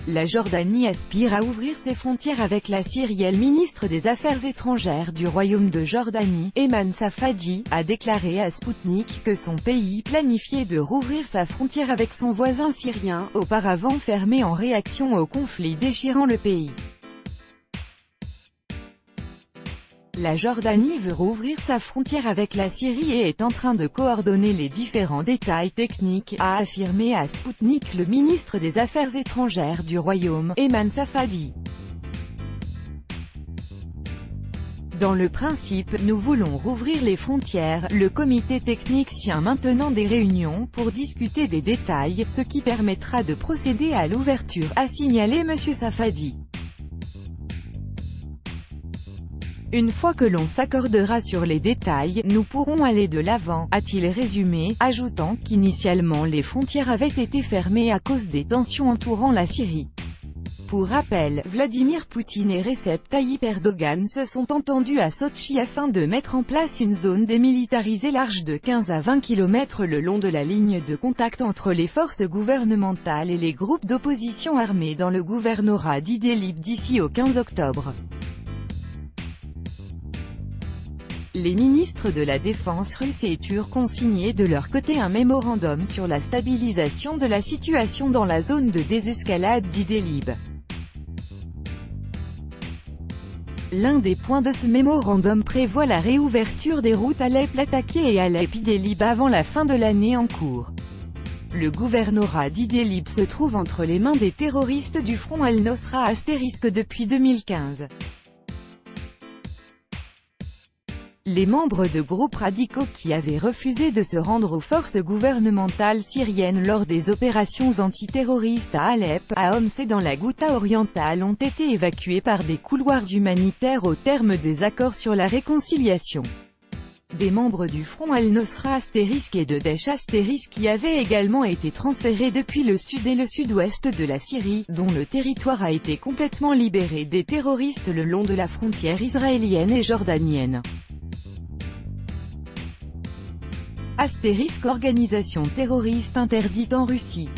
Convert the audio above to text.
La Jordanie aspire à ouvrir ses frontières avec la Syrie. Le ministre des Affaires étrangères du Royaume de Jordanie, Ayman Safadi, a déclaré à Sputnik que son pays planifiait de rouvrir sa frontière avec son voisin syrien, auparavant fermée en réaction au conflit déchirant le pays. La Jordanie veut rouvrir sa frontière avec la Syrie et est en train de coordonner les différents détails techniques, a affirmé à Sputnik le ministre des Affaires étrangères du Royaume, Ayman Safadi. Dans le principe, nous voulons rouvrir les frontières. Le comité technique tient maintenant des réunions pour discuter des détails, ce qui permettra de procéder à l'ouverture, a signalé M. Safadi. Une fois que l'on s'accordera sur les détails, nous pourrons aller de l'avant, a-t-il résumé, ajoutant qu'initialement les frontières avaient été fermées à cause des tensions entourant la Syrie. Pour rappel, Vladimir Poutine et Recep Tayyip Erdogan se sont entendus à Sotchi afin de mettre en place une zone démilitarisée large de 15 à 20 km le long de la ligne de contact entre les forces gouvernementales et les groupes d'opposition armés dans le gouvernorat d'Idlib d'ici au 15 octobre. Les ministres de la Défense russes et turcs ont signé de leur côté un mémorandum sur la stabilisation de la situation dans la zone de désescalade d'Idlib. L'un des points de ce mémorandum prévoit la réouverture des routes Alep-Latakia et Alep-Idlib avant la fin de l'année en cours. Le gouvernorat d'Idlib se trouve entre les mains des terroristes du Front al-Nosra * depuis 2015. Les membres de groupes radicaux qui avaient refusé de se rendre aux forces gouvernementales syriennes lors des opérations antiterroristes à Alep, à Homs et dans la Ghouta orientale ont été évacués par des couloirs humanitaires au terme des accords sur la réconciliation. Des membres du Front al-Nosra * et de Daesh * qui avaient également été transférés depuis le sud et le sud-ouest de la Syrie, dont le territoire a été complètement libéré des terroristes le long de la frontière israélienne et jordanienne. * organisation terroriste interdite en Russie.